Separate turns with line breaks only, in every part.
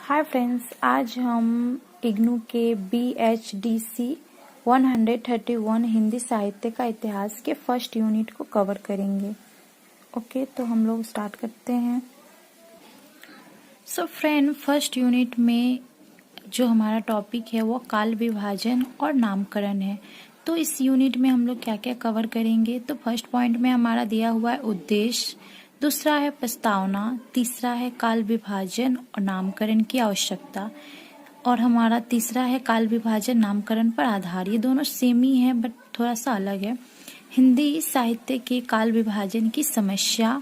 Hi friends, आज हम इग्नू के BHDC 131 हिंदी साहित्य का इतिहास के फर्स्ट यूनिट को कवर करेंगे। ओके, तो हम लोग स्टार्ट करते हैं। सो फ्रेंड, फर्स्ट यूनिट में जो हमारा टॉपिक है वो काल विभाजन और नामकरण है। तो इस यूनिट में हम लोग क्या क्या कवर करेंगे, तो फर्स्ट पॉइंट में हमारा दिया हुआ है उद्देश्य, दूसरा है प्रस्तावना, तीसरा है काल विभाजन और नामकरण की आवश्यकता, और हमारा तीसरा है काल विभाजन नामकरण पर आधार। ये दोनों सेम ही है बट थोड़ा सा अलग है। हिंदी साहित्य के काल विभाजन की समस्या,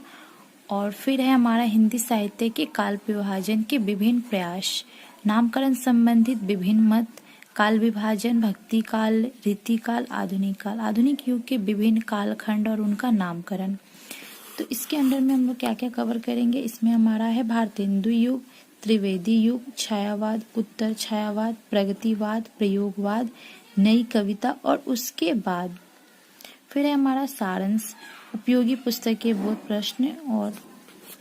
और फिर है हमारा हिंदी साहित्य के काल विभाजन के विभिन्न प्रयास, नामकरण संबंधित विभिन्न मत, काल विभाजन भक्ति काल, रीति काल, आधुनिक काल, आधुनिक युग के विभिन्न कालखंड और उनका नामकरण। तो इसके अंदर में हम लोग क्या क्या कवर करेंगे, इसमें हमारा है भारतेंदु युग, त्रिवेदी युग, छायावाद, उत्तर छायावाद, प्रगतिवाद, प्रयोगवाद, नई कविता, और उसके बाद फिर है हमारा सारांश, उपयोगी पुस्तकें, बोध प्रश्न, और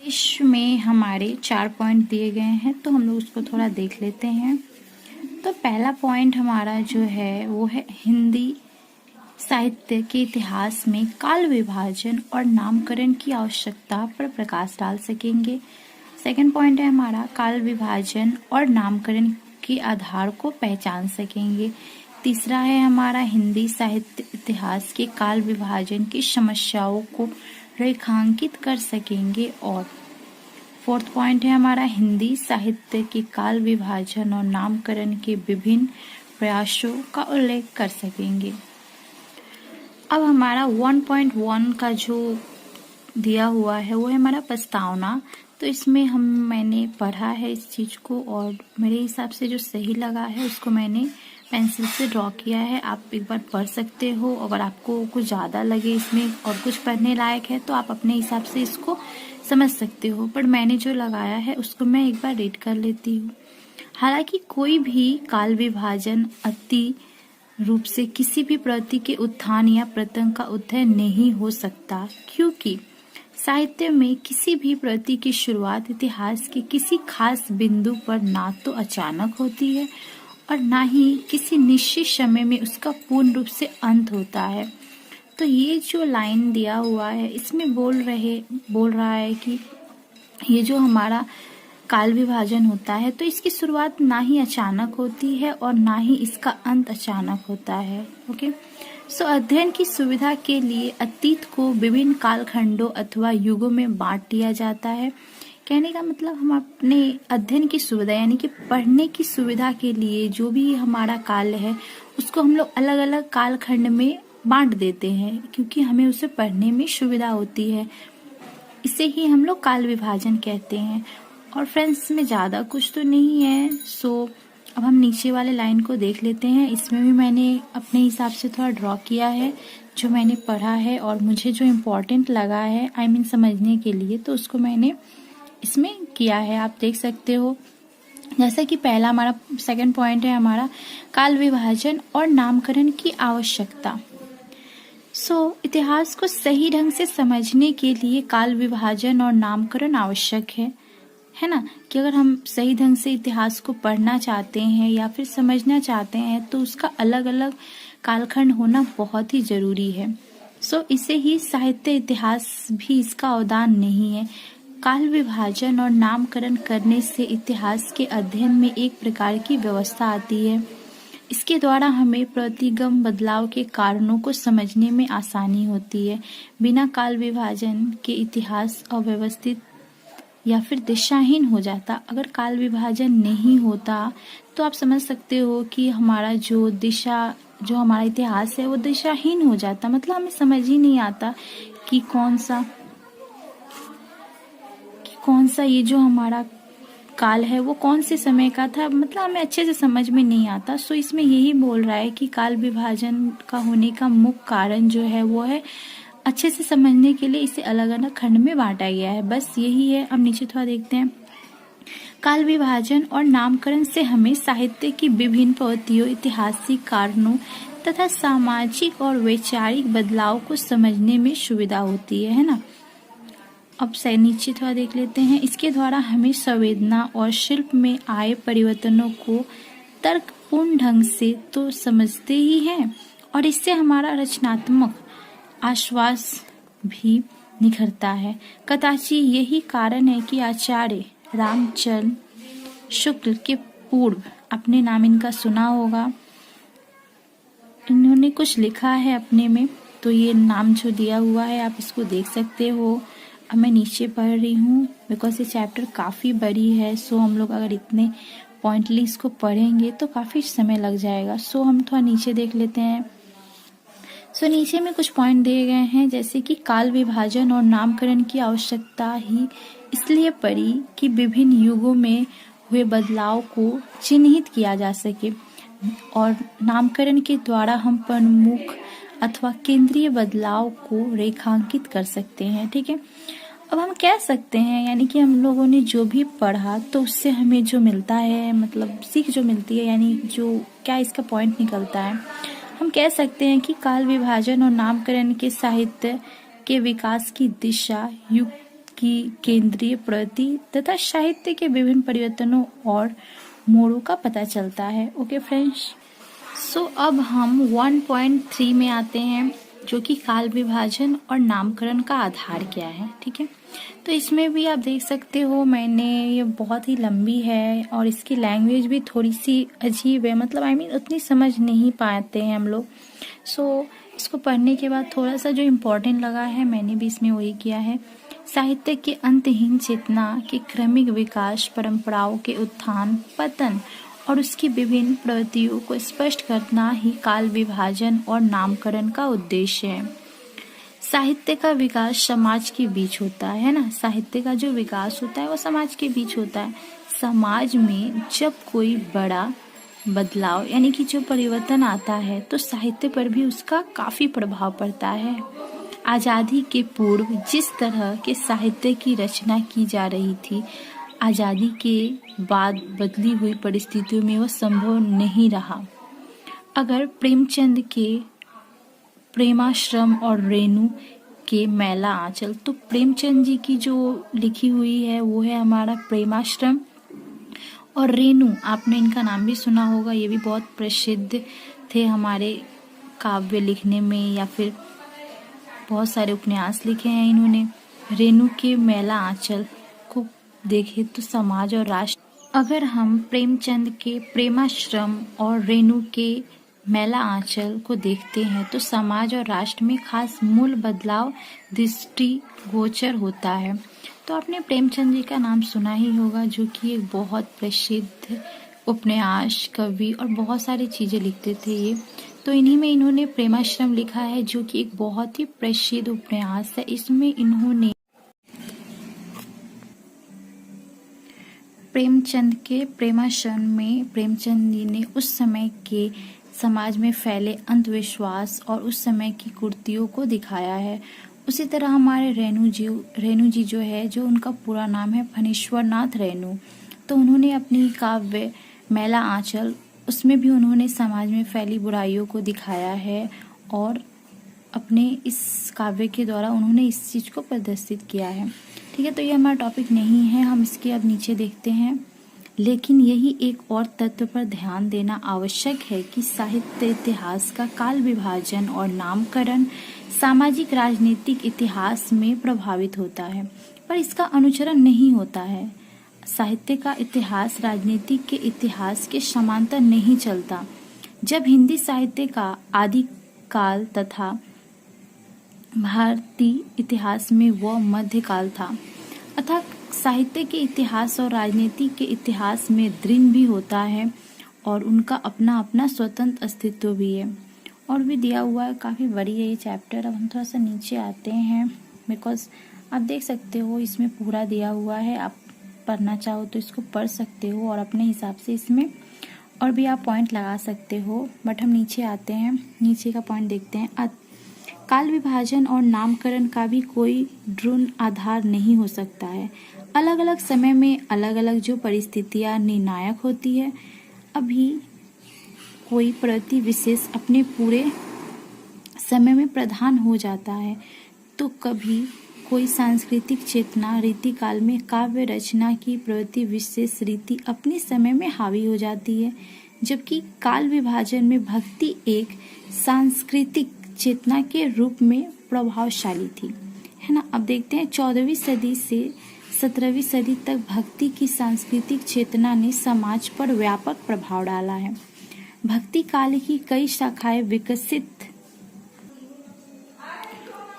इसमें हमारे 4 पॉइंट दिए गए हैं, तो हम लोग उसको थोड़ा देख लेते हैं। तो पहला पॉइंट हमारा जो है वो है हिंदी साहित्य के इतिहास में काल विभाजन और नामकरण की आवश्यकता पर प्रकाश डाल सकेंगे। सेकंड पॉइंट है हमारा काल विभाजन और नामकरण के आधार को पहचान सकेंगे। तीसरा है हमारा हिंदी साहित्य इतिहास के काल विभाजन की समस्याओं को रेखांकित कर सकेंगे। और फोर्थ पॉइंट है हमारा हिंदी साहित्य के काल विभाजन और नामकरण के विभिन्न प्रयासों का उल्लेख कर सकेंगे। अब हमारा 1.1 का जो दिया हुआ है वो है हमारा प्रस्तावना। तो इसमें मैंने पढ़ा है इस चीज को, और मेरे हिसाब से जो सही लगा है उसको मैंने पेंसिल से ड्रॉ किया है। आप एक बार पढ़ सकते हो, अगर आपको कुछ ज़्यादा लगे इसमें और कुछ पढ़ने लायक है तो आप अपने हिसाब से इसको समझ सकते हो, पर मैंने जो लगाया है उसको मैं एक बार रीड कर लेती हूँ। हालांकि कोई भी काल विभाजन अति रूप से किसी भी प्रवृत्ति के उत्थान या पतन का उदय नहीं हो सकता, क्योंकि साहित्य में किसी भी प्रवृत्ति की शुरुआत इतिहास के किसी खास बिंदु पर ना तो अचानक होती है और ना ही किसी निश्चित समय में उसका पूर्ण रूप से अंत होता है। तो ये जो लाइन दिया हुआ है इसमें बोल रहा है कि ये जो हमारा काल विभाजन होता है तो इसकी शुरुआत ना ही अचानक होती है और ना ही इसका अंत अचानक होता है। ओके, सो अध्ययन की सुविधा के लिए अतीत को विभिन्न कालखंडों अथवा युगों में बांट दिया जाता है। कहने का मतलब हम अपने अध्ययन की सुविधा यानी कि पढ़ने की सुविधा के लिए जो भी हमारा काल है उसको हम लोग अलग अलग कालखंड में बांट देते हैं, क्योंकि हमें उसे पढ़ने में सुविधा होती है। इसे ही हम लोग काल विभाजन कहते हैं। और फ्रेंड्स, में ज़्यादा कुछ तो नहीं है। सो अब हम नीचे वाले लाइन को देख लेते हैं। इसमें भी मैंने अपने हिसाब से थोड़ा ड्रॉ किया है जो मैंने पढ़ा है और मुझे जो इम्पोर्टेंट लगा है समझने के लिए, तो उसको मैंने इसमें किया है, आप देख सकते हो। जैसा कि पहला हमारा सेकंड पॉइंट है हमारा काल विभाजन और नामकरण की आवश्यकता। इतिहास को सही ढंग से समझने के लिए काल विभाजन और नामकरण आवश्यक है ना, कि अगर हम सही ढंग से इतिहास को पढ़ना चाहते हैं या फिर समझना चाहते हैं तो उसका अलग अलग कालखंड होना बहुत ही जरूरी है। इसे ही साहित्य इतिहास भी इसका अवदान नहीं है। काल विभाजन और नामकरण करने से इतिहास के अध्ययन में एक प्रकार की व्यवस्था आती है। इसके द्वारा हमें प्रतिगम बदलाव के कारणों को समझने में आसानी होती है। बिना काल विभाजन के इतिहास अव्यवस्थित या फिर दिशाहीन हो जाता। अगर काल विभाजन नहीं होता तो आप समझ सकते हो कि हमारा जो हमारा इतिहास है वो दिशाहीन हो जाता। मतलब हमें समझ ही नहीं आता कि कौन सा ये जो हमारा काल है वो कौन से समय का था, मतलब हमें अच्छे से समझ में नहीं आता। इसमें यही बोल रहा है कि काल विभाजन का होने का मुख्य कारण जो है वो है अच्छे से समझने के लिए इसे अलग अलग खंड में बांटा गया है, बस यही है। अब नीचे थोड़ा देखते हैं। काल विभाजन और नामकरण से हमें साहित्य की विभिन्न प्रवृत्तियों, ऐतिहासिक कारणों तथा सामाजिक और वैचारिक बदलाव को समझने में सुविधा होती है ना। अब से नीचे थोड़ा देख लेते हैं। इसके द्वारा हमें संवेदना और शिल्प में आए परिवर्तनों को तर्कपूर्ण ढंग से तो समझते ही हैं और इससे हमारा रचनात्मक आश्वास भी निखरता है। कदाचित यही कारण है कि आचार्य रामचंद्र शुक्ल के पूर्व, अपने नाम इनका सुना होगा, इन्होंने कुछ लिखा है अपने में, तो ये नाम जो दिया हुआ है आप इसको देख सकते हो। अब मैं नीचे पढ़ रही हूँ बिकॉज ये चैप्टर काफ़ी बड़ी है, सो हम लोग अगर इतने पॉइंटली इसको पढ़ेंगे तो काफ़ी समय लग जाएगा। सो हम थोड़ा नीचे देख लेते हैं। सो नीचे में कुछ पॉइंट दिए गए हैं, जैसे कि काल विभाजन और नामकरण की आवश्यकता ही इसलिए पड़ी कि विभिन्न युगों में हुए बदलाव को चिन्हित किया जा सके और नामकरण के द्वारा हम प्रमुख अथवा केंद्रीय बदलाव को रेखांकित कर सकते हैं। ठीक है, अब हम कह सकते हैं यानी कि हम लोगों ने जो भी पढ़ा तो उससे हमें जो मिलता है, मतलब सीख जो मिलती है, यानी जो क्या इसका पॉइंट निकलता है, हम कह सकते हैं कि काल विभाजन और नामकरण के साहित्य के विकास की दिशा, युग की केंद्रीय प्रवृत्ति तथा साहित्य के विभिन्न परिवर्तनों और मोड़ों का पता चलता है। ओके फ्रेंड्स, सो अब हम 1.3 में आते हैं, जो कि काल विभाजन और नामकरण का आधार क्या है। ठीक है, तो इसमें भी आप देख सकते हो मैंने, ये बहुत ही लंबी है और इसकी लैंग्वेज भी थोड़ी सी अजीब है, मतलब उतनी समझ नहीं पाते हैं हम लोग। सो इसको पढ़ने के बाद थोड़ा सा जो इम्पोर्टेंट लगा है मैंने भी इसमें वही किया है। साहित्य के अंतहीन चेतना के क्रमिक विकास, परंपराओं के उत्थान पतन और उसकी विभिन्न प्रवृत्तियों को स्पष्ट करना ही काल विभाजन और नामकरण का उद्देश्य है। साहित्य का विकास समाज के बीच होता है ना, साहित्य का जो विकास होता है वो समाज के बीच होता है। समाज में जब कोई बड़ा बदलाव यानी कि जो परिवर्तन आता है तो साहित्य पर भी उसका काफी प्रभाव पड़ता है। आजादी के पूर्व जिस तरह के साहित्य की रचना की जा रही थी, आजादी के बाद बदली हुई परिस्थितियों में वह संभव नहीं रहा। अगर प्रेमचंद के प्रेमाश्रम और रेणु के मैला आंचल, तो प्रेमचंद जी की जो लिखी हुई है वो है हमारा प्रेमाश्रम, और रेणु आपने इनका नाम भी सुना होगा, ये भी बहुत प्रसिद्ध थे हमारे काव्य लिखने में, या फिर बहुत सारे उपन्यास लिखे हैं इन्होंने। रेणु के मैला आंचल को देखें तो समाज और राष्ट्र, अगर हम प्रेमचंद के प्रेमाश्रम और रेणु के मैला आंचल को देखते हैं तो समाज और राष्ट्र में खास मूल बदलाव दृष्टिगोचर होता है। तो आपने प्रेमचंद जी का नाम सुना ही होगा, जो कि एक बहुत प्रसिद्ध उपन्यास, कवि और बहुत सारी चीजें लिखते थे ये। तो इन्हीं में इन्होंने प्रेमाश्रम लिखा है, जो कि एक बहुत ही प्रसिद्ध उपन्यास है। इसमें इन्होंने प्रेमचंद के प्रेमाश्रम में प्रेमचंद जी ने उस समय के समाज में फैले अंधविश्वास और उस समय की कुरीतियों को दिखाया है। उसी तरह हमारे रेणु जी जो है, जो उनका पूरा नाम है फणीश्वर नाथ रेणु, तो उन्होंने अपनी काव्य मैला आंचल, उसमें भी उन्होंने समाज में फैली बुराइयों को दिखाया है और अपने इस काव्य के द्वारा उन्होंने इस चीज को प्रदर्शित किया है। ठीक है, तो ये हमारा टॉपिक नहीं है, हम इसके अब नीचे देखते हैं। लेकिन यही एक और तत्व पर ध्यान देना आवश्यक है कि साहित्य इतिहास का काल विभाजन और नामकरण सामाजिक राजनीतिक इतिहास में प्रभावित होता है, पर इसका अनुचरण नहीं होता है। साहित्य का इतिहास राजनीतिक के इतिहास के समांतर नहीं चलता। जब हिंदी साहित्य का आदिकाल तथा भारतीय इतिहास में वह मध्यकाल था, अतः साहित्य के इतिहास और राजनीति के इतिहास में दृढ़ भी होता है और उनका अपना अपना स्वतंत्र अस्तित्व भी है। और भी दिया हुआ है, काफ़ी बड़ी है ये चैप्टर। अब हम थोड़ा सा नीचे आते हैं, बिकॉज आप देख सकते हो इसमें पूरा दिया हुआ है, आप पढ़ना चाहो तो इसको पढ़ सकते हो और अपने हिसाब से इसमें और भी आप पॉइंट लगा सकते हो। बट हम नीचे आते हैं, नीचे का पॉइंट देखते हैं। काल विभाजन और नामकरण का भी कोई दृढ़ आधार नहीं हो सकता है। अलग अलग समय में अलग अलग जो परिस्थितियां निर्णायक होती है। अभी कोई प्रवृत्ति विशेष अपने पूरे समय में प्रधान हो जाता है, तो कभी कोई सांस्कृतिक चेतना रीति काल में काव्य रचना की प्रवृत्ति विशेष रीति अपने समय में हावी हो जाती है, जबकि काल विभाजन में भक्ति एक सांस्कृतिक चेतना के रूप में प्रभावशाली थी, है ना। अब देखते हैं 14वीं सदी से 17वीं सदी तक भक्ति की सांस्कृतिक चेतना ने समाज पर व्यापक प्रभाव डाला है। भक्ति काल की कई शाखाएं विकसित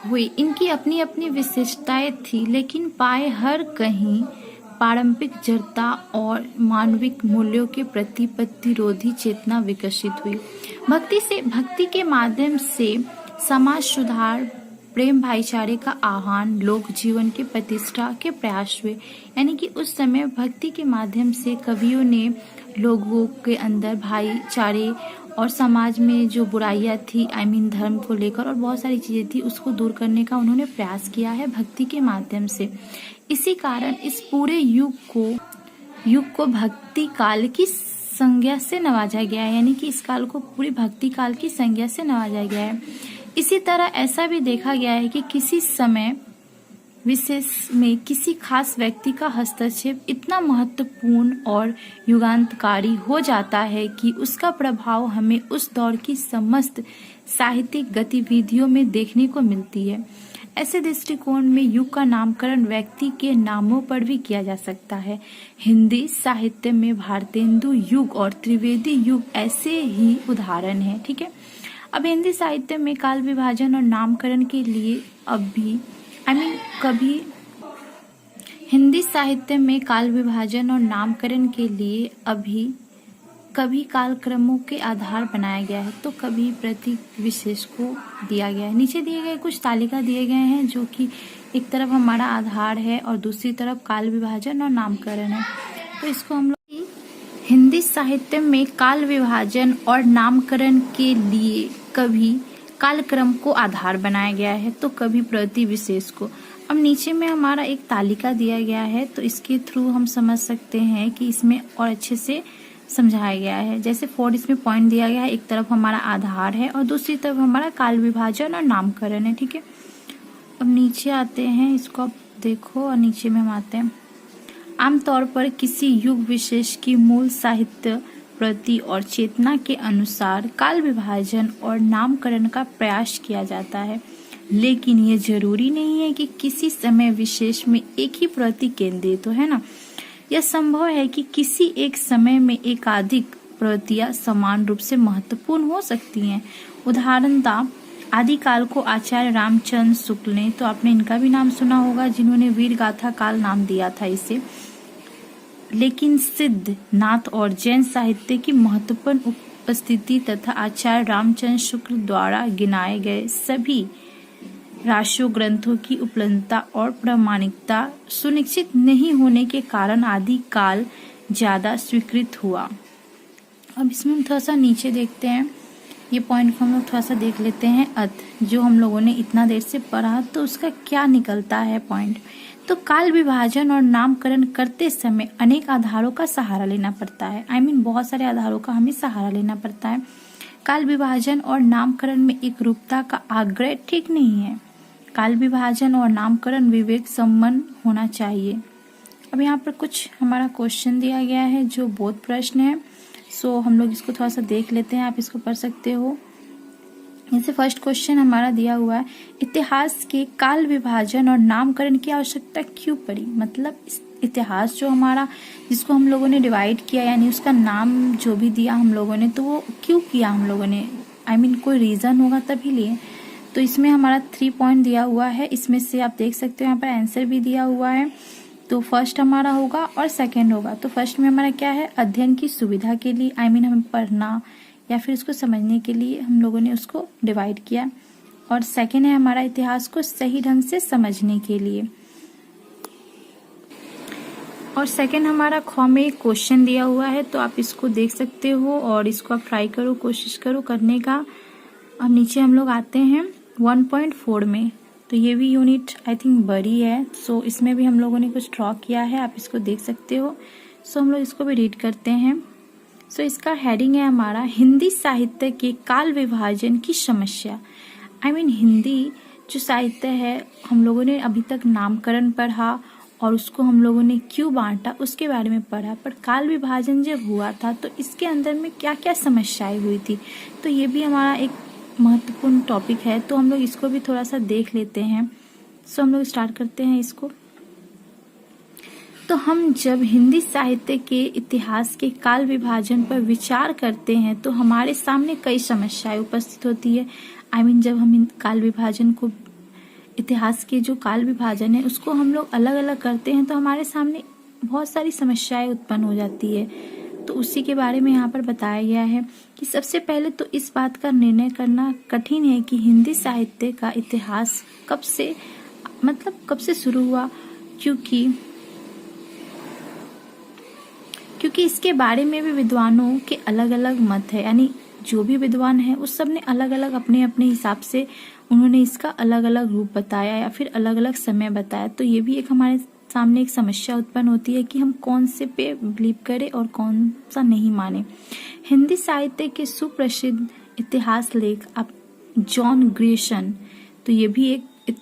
हुई। इनकी अपनी अपनी विशेषताएं थी, लेकिन पाए हर कहीं पारंपरिक जड़ता और मानविक मूल्यों के प्रति प्रतिरोधी चेतना विकसित हुई। भक्ति के माध्यम से समाज सुधार, प्रेम भाईचारे का आह्वान, लोक जीवन के प्रतिष्ठा के प्रयास हुए। यानी कि उस समय भक्ति के माध्यम से कवियों ने लोगों के अंदर भाईचारे और समाज में जो बुराइयां थी, धर्म को लेकर और बहुत सारी चीजें थी, उसको दूर करने का उन्होंने प्रयास किया है भक्ति के माध्यम से। इसी कारण इस पूरे युग को भक्ति काल की संज्ञा से नवाजा गया है, यानी कि इस काल को पूरी भक्ति काल की संज्ञा से नवाजा गया है। इसी तरह ऐसा भी देखा गया है कि किसी समय विशेष में किसी खास व्यक्ति का हस्तक्षेप इतना महत्वपूर्ण और युगांतकारी हो जाता है कि उसका प्रभाव हमें उस दौर की समस्त साहित्यिक गतिविधियों में देखने को मिलती है। ऐसे दृष्टिकोण में युग का नामकरण व्यक्ति के नामों पर भी किया जा सकता है। हिंदी साहित्य में भारतेंदु युग और त्रिवेदी युग ऐसे ही उदाहरण हैं, ठीक है। अब हिंदी साहित्य में काल विभाजन और नामकरण के लिए हिंदी साहित्य में काल विभाजन और नामकरण के लिए कभी कालक्रमों के आधार बनाया गया है, तो कभी प्रतीक विशेष को दिया गया है। नीचे दिए गए कुछ तालिका दिए गए हैं, जो कि एक तरफ हमारा आधार है और दूसरी तरफ काल विभाजन और नामकरण है। तो इसको हम लोग हिंदी साहित्य में काल विभाजन और नामकरण के लिए कभी कालक्रम को आधार बनाया गया है, तो कभी प्रति विशेष को। अब नीचे में हमारा एक तालिका दिया गया है, तो इसके थ्रू हम समझ सकते हैं कि इसमें और अच्छे से समझाया गया है। जैसे 4 इसमें पॉइंट दिया गया है, एक तरफ हमारा आधार है और दूसरी तरफ हमारा काल विभाजन और नामकरण है, ठीक है। अब नीचे आते हैं, इसको आप देखो और नीचे में हम आते हैं। आमतौर पर किसी युग विशेष की मूल साहित्य प्रति और चेतना के अनुसार काल विभाजन और नामकरण का प्रयास किया जाता है, लेकिन ये जरूरी नहीं है कि किसी समय विशेष में एक ही प्रति केंद्रित हो, है ना। यह संभव है कि किसी एक समय में एकाधिक प्रवृत्तियां समान रूप से महत्वपूर्ण हो सकती हैं। उदाहरणतः आदिकाल को आचार्य रामचंद्र शुक्ल ने, तो आपने इनका भी नाम सुना होगा, जिन्होंने वीर गाथा काल नाम दिया था इसे। लेकिन सिद्ध नाथ और जैन साहित्य की महत्वपूर्ण उपस्थिति तथा आचार्य रामचंद्र शुक्ल द्वारा गिनाए गए सभी राशियों ग्रंथों की उपलब्धता और प्रामाणिकता सुनिश्चित नहीं होने के कारण आदि काल ज्यादा स्वीकृत हुआ। अब इसमें हम थोड़ा सा नीचे देखते हैं, ये पॉइंट को हम लोग थोड़ा सा देख लेते हैं। जो हम लोगों ने इतना देर से पढ़ा, तो उसका क्या निकलता है पॉइंट। तो काल विभाजन और नामकरण करते समय अनेक आधारों का सहारा लेना पड़ता है। बहुत सारे आधारों का हमें सहारा लेना पड़ता है। काल विभाजन और नामकरण में एक रूपता का आग्रह ठीक नहीं है। काल विभाजन और नामकरण विवेक संपन्न होना चाहिए। अब यहाँ पर कुछ हमारा क्वेश्चन दिया गया है, जो बोध प्रश्न है। सो हम लोग इसको थोड़ा सा देख लेते हैं, आप इसको पढ़ सकते हो। जैसे फर्स्ट क्वेश्चन हमारा दिया हुआ है, इतिहास के काल विभाजन और नामकरण की आवश्यकता क्यों पड़ी। मतलब इतिहास जो हमारा, जिसको हम लोगों ने डिवाइड किया, यानी उसका नाम जो भी दिया हम लोगों ने, तो वो क्यों किया हम लोगों ने, कोई रीजन होगा तभी लिए। तो इसमें हमारा 3 पॉइंट दिया हुआ है, इसमें से आप देख सकते हो यहाँ पर आंसर भी दिया हुआ है। तो फर्स्ट हमारा होगा और सेकंड होगा। तो फर्स्ट में हमारा क्या है, अध्ययन की सुविधा के लिए, हमें पढ़ना या फिर उसको समझने के लिए हम लोगों ने उसको डिवाइड किया। और सेकंड है हमारा इतिहास को सही ढंग से समझने के लिए। और सेकंड हमारा ख में एक क्वेश्चन दिया हुआ है, तो आप इसको देख सकते हो और इसको आप ट्राई करो, कोशिश करो करने का। और नीचे हम लोग आते हैं 1.4 में, तो ये भी यूनिट आई थिंक बड़ी है। सो इसमें भी हम लोगों ने कुछ ड्रॉ किया है, आप इसको देख सकते हो। सो हम लोग इसको भी रीड करते हैं। सो इसका हेडिंग है हमारा, हिंदी साहित्य के काल विभाजन की समस्या। हिंदी जो साहित्य है हम लोगों ने अभी तक नामकरण पढ़ा और उसको हम लोगों ने क्यों बांटा उसके बारे में पढ़ा, पर काल विभाजन जब हुआ था तो इसके अंदर में क्या क्या समस्याएं हुई थी, तो ये भी हमारा एक महत्वपूर्ण टॉपिक है। तो हम लोग इसको भी थोड़ा सा देख लेते हैं। सो हम लोग स्टार्ट करते हैं इसको। तो हम जब हिंदी साहित्य के इतिहास के काल विभाजन पर विचार करते हैं तो हमारे सामने कई समस्याएं उपस्थित होती है। जब हम काल विभाजन को, इतिहास के जो काल विभाजन है उसको हम लोग अलग अलग करते हैं तो हमारे सामने बहुत सारी समस्याएं उत्पन्न हो जाती है। तो उसी के बारे में यहाँ पर बताया गया है कि सबसे पहले तो इस बात का निर्णय करना कठिन है कि हिंदी साहित्य का इतिहास कब से शुरू हुआ, क्योंकि इसके बारे में भी विद्वानों के अलग अलग मत है। यानी जो भी विद्वान है उस सब ने अलग अलग अपने अपने हिसाब से उन्होंने इसका अलग अलग रूप बताया या फिर अलग अलग समय बताया। तो ये भी एक हमारे सामने एक समस्या उत्पन्न होती है कि हम कौन से पे बिलीव करें और कौन सा नहीं माने। हिंदी साहित्य के सुप्रसिद्ध इतिहास लेख आप जॉन ग्रियर्सन, तो ये भी एक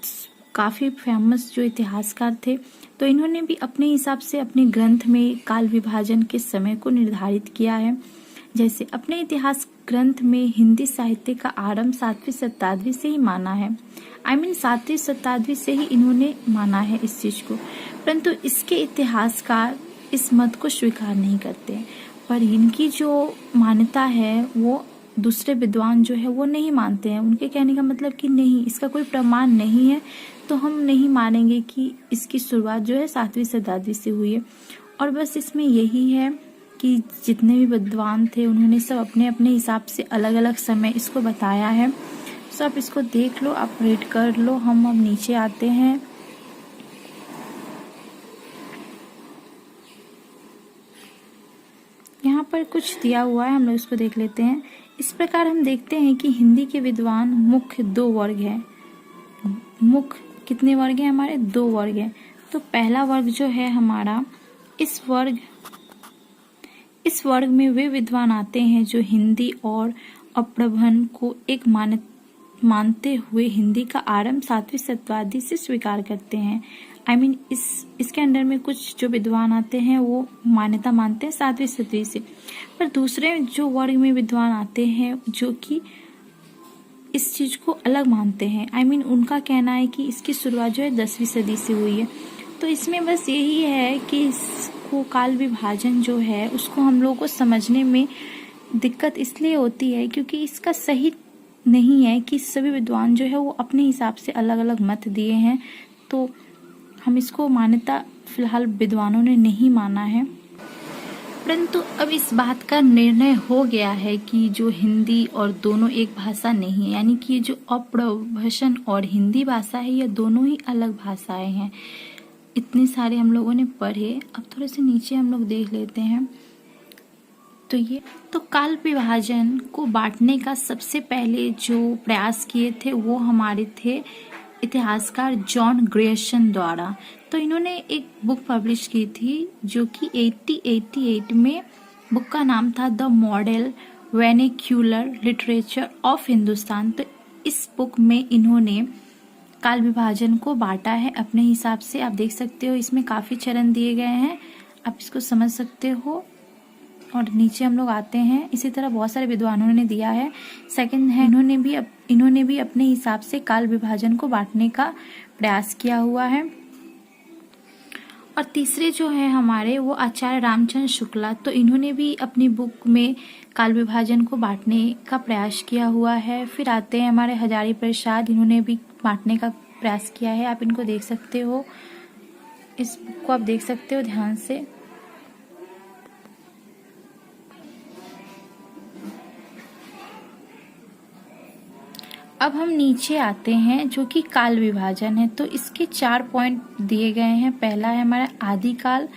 काफी फेमस जो इतिहासकार थे, तो इन्होंने भी अपने हिसाब से अपने ग्रंथ में काल विभाजन के समय को निर्धारित किया है। जैसे अपने इतिहास ग्रंथ में हिंदी साहित्य का आरंभ 7वीं शताब्दी से ही माना है। 7वीं शताब्दी से ही इन्होंने माना है इस चीज को, परंतु इसके इतिहासकार इस मत को स्वीकार नहीं करते हैं। पर इनकी जो मान्यता है वो दूसरे विद्वान जो है वो नहीं मानते हैं। उनके कहने का मतलब कि नहीं, इसका कोई प्रमाण नहीं है तो हम नहीं मानेंगे कि इसकी शुरुआत जो है 7वीं शताब्दी से हुई है। और बस इसमें यही है कि जितने भी विद्वान थे उन्होंने सब अपने अपने हिसाब से अलग अलग समय इसको बताया है। सो आप इसको देख लो, आप रीड कर लो। हम अब नीचे आते हैं। यहाँ पर कुछ दिया हुआ है, हम लोग इसको देख लेते हैं। इस प्रकार हम देखते हैं कि हिंदी के विद्वान मुख्य 2 वर्ग हैं। मुख्य कितने वर्ग हैं हमारे? 2 वर्ग हैं। तो पहला वर्ग जो है हमारा, इस वर्ग में वे विद्वान आते हैं जो हिंदी और अप्रभन को एक मानते हुए हिंदी का आरंभ 7वीं शताब्दी से स्वीकार करते हैं। इसके अंदर में कुछ जो विद्वान आते हैं वो मान्यता मानते हैं 7वीं शताब्दी से, पर दूसरे जो वर्ग में विद्वान आते हैं जो कि इस चीज को अलग मानते हैं। उनका कहना है कि इसकी शुरुआत जो है 10वीं सदी से हुई है। तो इसमें बस यही है कि इसको काल विभाजन जो है उसको हम लोगों को समझने में दिक्कत इसलिए होती है क्योंकि इसका सही नहीं है कि सभी विद्वान जो है वो अपने हिसाब से अलग अलग मत दिए हैं। तो हम इसको मान्यता फिलहाल विद्वानों ने नहीं माना है, परंतु अब इस बात का निर्णय हो गया है कि जो हिंदी और दोनों एक भाषा नहीं है, यानी कि जो अप्रभषण और हिंदी भाषा है ये दोनों ही अलग भाषाएं हैं। इतने सारे हम लोगों ने पढ़े। अब थोड़े से नीचे हम लोग देख लेते हैं। तो काल विभाजन को बांटने का सबसे पहले जो प्रयास किए थे वो हमारे थे इतिहासकार जॉन ग्रियर्सन द्वारा। तो इन्होंने एक बुक पब्लिश की थी जो कि 1888 में, बुक का नाम था the model vernacular literature of Hindustan. तो इस बुक में इन्होंने काल विभाजन को बांटा है अपने हिसाब से। आप देख सकते हो इसमें काफी चरण दिए गए हैं, आप इसको समझ सकते हो। और नीचे हम लोग आते हैं, इसी तरह बहुत सारे विद्वानों ने दिया है। सेकंड है, इन्होंने भी अपने हिसाब से काल विभाजन को बांटने का प्रयास किया हुआ है। और तीसरे जो है हमारे वो आचार्य रामचंद्र शुक्ला, तो इन्होंने भी अपनी बुक में काल विभाजन को बांटने का प्रयास किया हुआ है। फिर आते हैं हमारे हजारी प्रसाद, इन्होंने भी बांटने का प्रयास किया है। आप इनको देख सकते हो, इस बुक को आप देख सकते हो ध्यान से। अब हम नीचे आते हैं जो कि काल विभाजन है। तो इसके 4 पॉइंट दिए गए हैं। पहला है हमारा आदिकाल,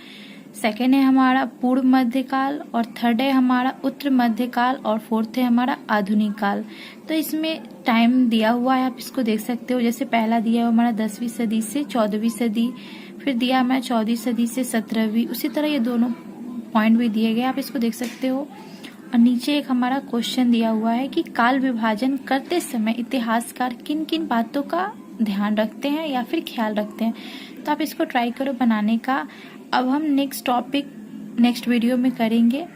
सेकेंड है हमारा पूर्व मध्यकाल, और थर्ड है हमारा उत्तर मध्यकाल, और फोर्थ है हमारा आधुनिक काल। तो इसमें टाइम दिया हुआ है, आप इसको देख सकते हो। जैसे पहला दिया है हमारा 10वीं सदी से 14वीं सदी, फिर दिया हमारा 14वीं सदी से 17वीं, उसी तरह ये दोनों पॉइंट भी दिए गए, आप इसको देख सकते हो। और नीचे एक हमारा क्वेश्चन दिया हुआ है कि काल विभाजन करते समय इतिहासकार किन किन बातों का ध्यान रखते हैं या फिर ख्याल रखते हैं। तो आप इसको ट्राई करो बनाने का। अब हम नेक्स्ट टॉपिक नेक्स्ट वीडियो में करेंगे।